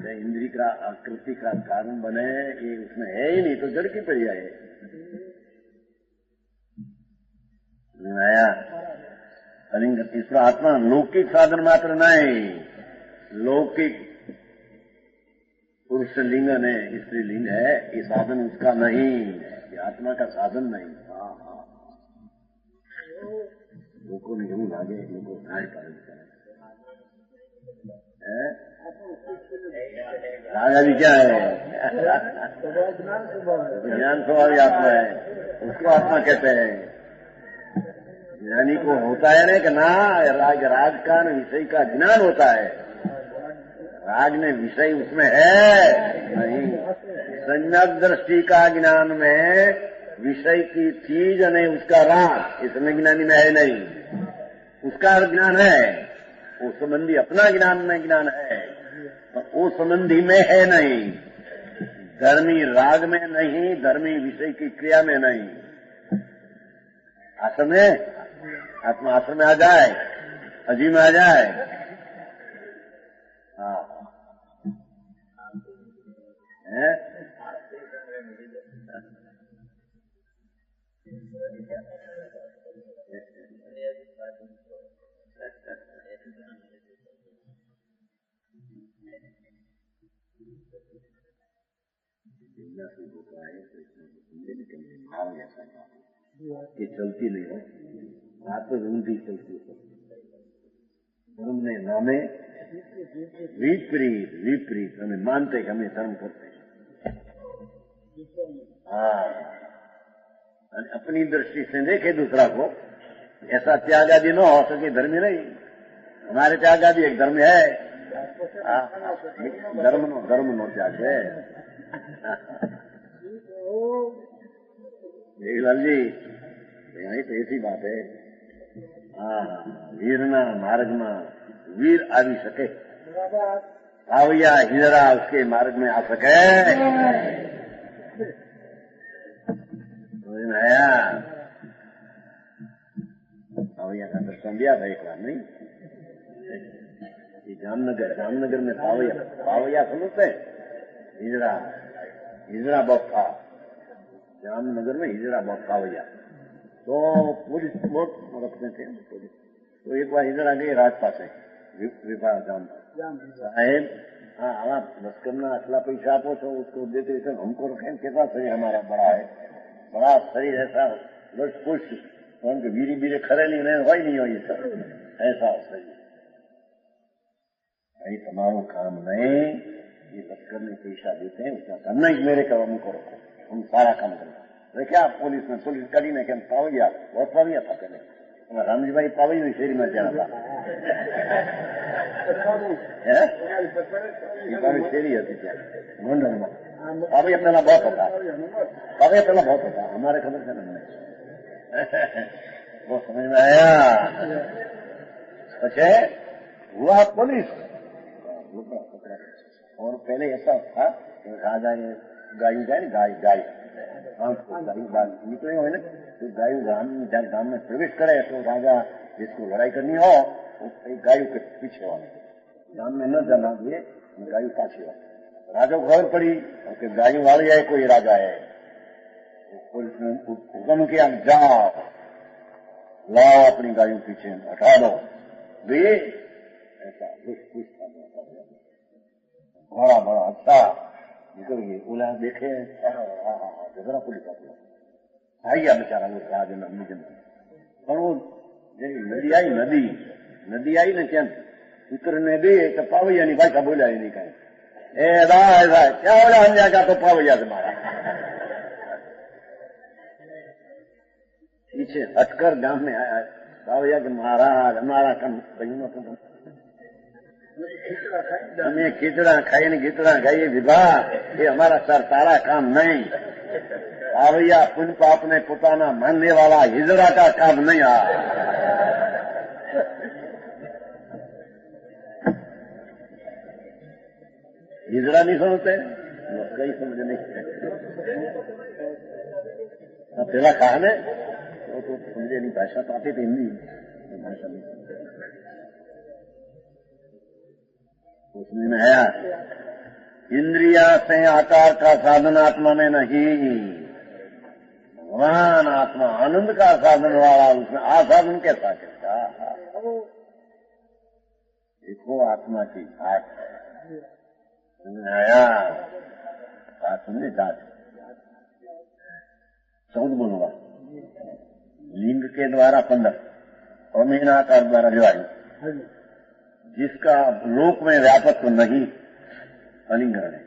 इंद्रिय का आकृति का कारण बने, ये उसमें है ही नहीं, तो जड़ की पर्याय है। नया तीसरा आत्मा लौकिक साधन मात्र नहीं, लौकिक पुरुष लिंग है, स्त्री लिंग है, ये साधन उसका नहीं, ये आत्मा का साधन नहीं। लोगों ने जरूर आगे लोगों गाय पालन करें। राजा भी क्या है? ज्ञान स्वभावी आत्मा है, उसको आत्मा कहते हैं। ज्ञानी को होता है ना कि ना राग का न विषय का ज्ञान होता है। राग ने विषय उसमें है नहीं। संज्ञक दृष्टि का ज्ञान में विषय की चीज नहीं, उसका राग इसमें ज्ञानी में है नहीं। उसका ज्ञान है, वो संबंधी अपना ज्ञान में ज्ञान है, वो संबंधी में है नहीं। धर्मी राग में नहीं, धर्मी विषय की क्रिया में नहीं। आश्रम में आत्मा आश्रम में आ जाए, अजी में आ जाए। हाँ है? ये चलती नहीं है, रात तो ढूंढी चलती है। धर्म ने नामे विपरीत विपरीत हमें मानते कि हमें धर्म करते हैं। हाँ, अपनी दृष्टि से देखे दूसरा को, ऐसा त्याग आदि न हो सके धर्म नहीं। हमारे त्याग आदि एक धर्म है, धर्म नो त्याग है। लाल जी यही तो ऐसी बात है। हाँ, वीरना मार्ग में वीर आ भी सके, पावैया हिजरा उसके मार्ग में आ सके। आया पावैया का दर्शन दिया था एक बार, नहीं? ये जामनगर में पावैया समझते हिजरा, हिजरा बप्पा जामनगर में हिजरा बप्पा भैया। तो पुलिस बहुत रखते थे पुलिस। तो एक बार हिजरा गई राजपास है विभाग जाम साहेब, हाँ आप बस करना असला पैसा आपो तो उसको देते थे, हमको रखें। कैसा शरीर हमारा बड़ा है, बड़ा शरीर ऐसा बस पुष्ट, उनके बीरी बीरे खरे नहीं हो ही नहीं हो, ये सब ऐसा शरीर। भाई तुम्हारो काम नहीं, ये लश्कर में पैसा देते हैं, उसका करना ही मेरे का हमको रखो, हम सारा काम करें। देखिए आप पुलिस में पुलिस करी नहीं क्या पावैया, बहुत पावैया था पहले। रामजी भाई पावैया शेरी में जाना था, शेरी होती थी गोंडल में। पावैया पहला बहुत होता, पावैया पहला बहुत होता हमारे खबर से नहीं। वो समझ में आया। अच्छा हुआ पुलिस, और पहले ऐसा था राजा ये गाय जाए ना, गाय गाय निकले हुए ना, तो गायु गांव में प्रवेश करे तो राजा जिसको लड़ाई करनी हो वो गायु के पीछे हो, गांव में न जाना दिए, गायु पाछे हो। राजा को खबर पड़ी कि गायु वाले है, कोई राजा है। पुलिस ने हुक्म किया, जाओ लाओ अपनी गायु पीछे हटा दो। ये ऐसा बड़ा बड़ा अच्छा निकल गए। बोला देखे झगड़ा पुलिस आ गया बेचारा वो राज नदी, पर वो नदी आई, नदी आई न क्या पुत्र ने दी तो पावैया नहीं भाषा बोला ही नहीं कहीं। ऐसा क्या हो रहा हम जाकर तो पावैया से मारा। पीछे हटकर गांव में आया पावैया के महाराज हमारा काम बहनों को हमें खिचड़ा खाई नहीं खिचड़ा खाइए विवाह ये हमारा सरतारा काम नहीं। पावैया पुन पाप ने पुताना मानने वाला हिजड़ा का काम नहीं आ। हिजड़ा नहीं समझते कई समझ नहीं पहला कहा ने वो तो समझे नहीं भाषा तो आती थी हिंदी भाषा नहीं उसमें आया इंद्रिया से आकार का साधन आत्मा में नहीं भगवान आत्मा आनंद का साधन वाला उसमें आसाधन कैसा करता। देखो आत्मा की घाट है आया आत्मा घाट 14 बोलूंगा लिंग के द्वारा 15 और मीनाकार द्वारा विवाही जिसका लोक में व्यापक तो नहीं अलिंगन है।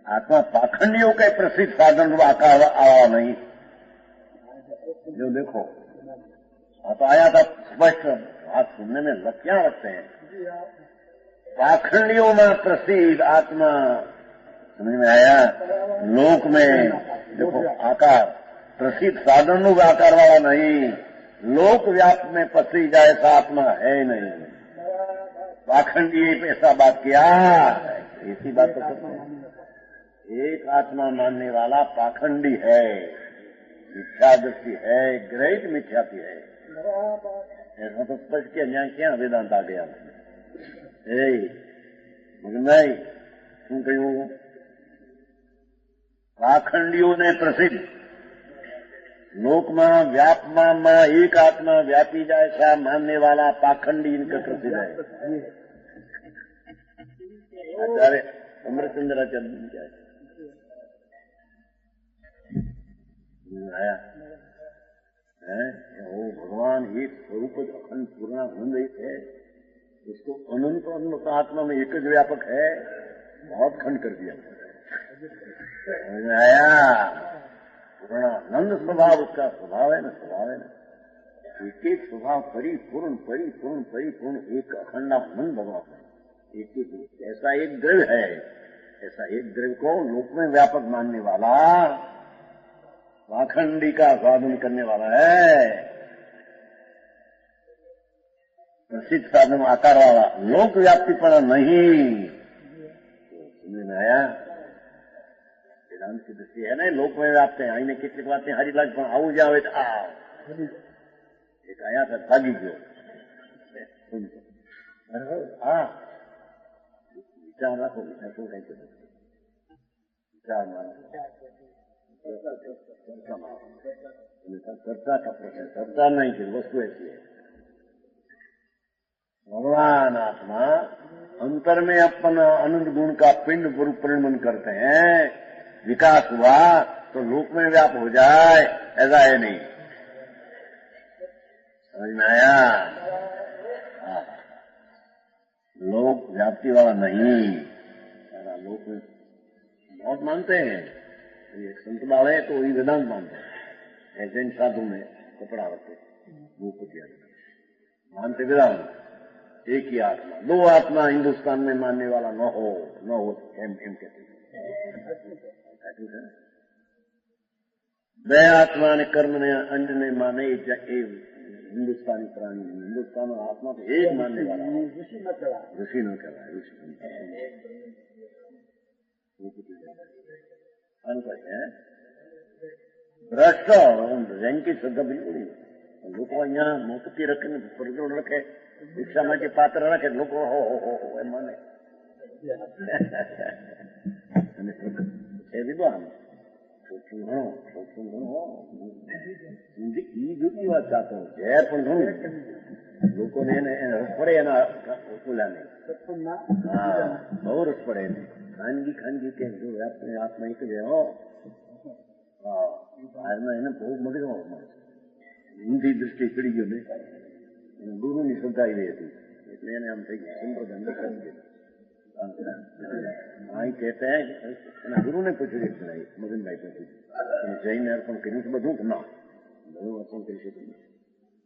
आत्मा पाखंडियों के प्रसिद्ध साधन आकार आया नहीं। जो देखो आप आया था स्पष्ट बात सुनने में क्या रखते हैं पाखंडियों में प्रसिद्ध आत्मा समझ में आया। लोक में देखो आकार प्रसिद्ध साधन आकार वाला नहीं लोक व्याप में पसी जाए ऐसा आत्मा है नहीं। पाखंडी ऐसा बात किया ऐसी बात तो करते हैं। एक आत्मा मानने वाला पाखंडी है मिथ्या दृष्टि है ग्रहित मिथ्याति है ऐसा तो स्पष्ट किया न्याय क्या वेदांत आ गया नहीं શું કહ્યું પાખંડીઓ ને પ્રસિદ્ધ લોકમાં વ્યાપમાં એક આત્મા વ્યાપી જાય છે માનने वाला पाखंडी इनका प्रसिद्ध है। आचार्य अमृतचंद्राचार्य आया है वो भगवान एक स्वरूप अखंड पूर्ण आनंद एक है उसको अनंत अनंत आत्मा में एक व्यापक है बहुत खंड कर दिया आया पूर्णानंद स्वभाव उसका स्वभाव है ना एक एक स्वभाव परिपूर्ण परिपूर्ण परिपूर्ण एक अखंडानंद भगवान है एक एक ऐसा एक द्रव्य है ऐसा एक द्रव्य को लोक में व्यापक मानने वाला पाखंडी का साधन करने वाला है प्रसिद्ध साधन आकार वाला लोक व्याप्तिपना नहीं। समझ में आया वेदांत की दृष्टि है ना लोक में व्याप्त है आईने કેટલીક વાતે હારી લાગ પણ આવું જ આવે તો આ એક આયા તો ભાગી ગયો હા વિચાર રાખો વિચાર શું કઈ છે વિચાર चर्चा का प्रश्न चर्चा नहीं की वस्तु ऐसी है। भगवान आत्मा अंतर में अपना आनंद गुण का पिंड रूप परिणमन करते हैं विकास हुआ तो लोक में व्याप हो जाए ऐसा है नहीं। समझ में आया लोक व्याप्ति वाला नहीं ऐसा लोक में बहुत मानते हैं। एक संत बाल है तो वही वेदांत मानते हैं जैन साधु में कपड़ा रखते भूपति मानते वेदांत एक ही आत्मा दो आत्मा हिंदुस्तान में मानने वाला न हो एम कहते બે આત્મા અને કર્મ ને અંજ ने माने हिंदुस्तानी प्राणी हिंदुस्तान में आत्मा को एक मानने वाला ऋषि न कहलाए अनुभव है भ्रष्ट रैंक की श्रद्धा बिल्कुल नहीं लोग अँ मूर्ति रखे प्रज्ञ रखे भिक्षा में पात्र रखे लोग हो एम माने विद्वान જુદી વાત ચાહતો ઝેર પણ ઘણું લોકોને રસ પડે એના ઓલા નહીં બહુ રસ પડે એને ખાનગી કે જો આત્મા એક જ હો બહારમાં એને બહુ મગજમાં હિન્દી દૃષ્ટિ ચડી ગયો ને ગુરુની શ્રદ્ધા એવી હતી इसलिए हम सुंदर धंध कर वहीं कहते हैं गुरु ने पूछे सुनाई मगन भाई ने पूछी जैन अर्पण કર્યું બધું ના બધું અર્પણ કરી શકું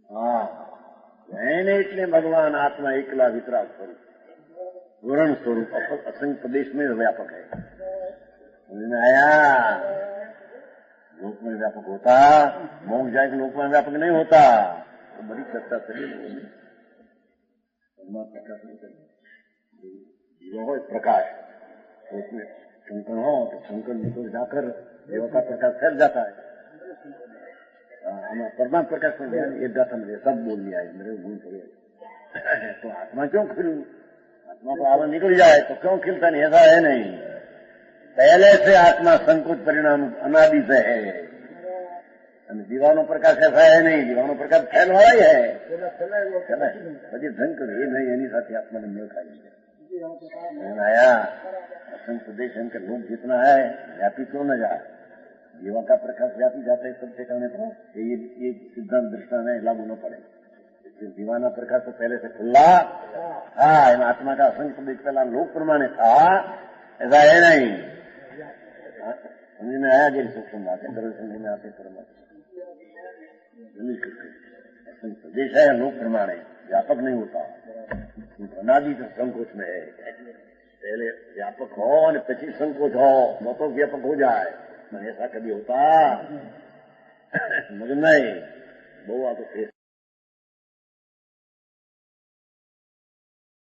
હા એને એટલે ભગવાન આત્મા એકલા વિતરાગ સ્વરૂપ पूर्ण स्वरूप असंख्य प्रदेश में व्यापक है। समझ में आया? लोक में व्यापक होता, मोक्ष जाए कि लोक में व्यापक नहीं होता। तो बड़ी चर्चा चली जीवो हो प्रकाश, तो उसमें शंकर हो तो शंकर में तो जाकर जीव का प्रकाश फैल जाता है। हमारा परमात्मा प्रकाश में ये गाथा मुझे सब बोल लिया है, मेरे भूल पड़े तो आत्मा क्यों खुल आत्मा को आवाज निकल जाए तो क्यों खिलता नहीं? ऐसा है नहीं, पहले से आत्मा संकुच परिणाम अनादि से है। दीवानो प्रकाश ऐसा है नहीं, दीवानो प्रकाश फैल वाला ही है। પછી ધન એ નહીં એની સાથે આત્માને મેળ ખાઈ आया असंख्य देश इनके लोग जितना है व्यापी क्यों न जाए? जीवा का प्रकाश व्यापी जाता है सबसे करने तो ये सिद्धांत दृष्टांत है, लागू न पड़े। दीवाना प्रकाश तो पहले से खुला, हाँ इन आत्मा का असंख्य देश पहला लोक प्रमाणे था, ऐसा है नहीं। समझ में आया? जैसे सूक्ष्म बात है, दर्द समझ में आते असंख्य देश है लोक प्रमाणे, व्यापक नहीं होता। अनादि से संकोच में है, पहले व्यापक हो और પછી संकोच हो तो व्यापक हो जाए। ऐसा कभी होता? मगर नहीं, बहुत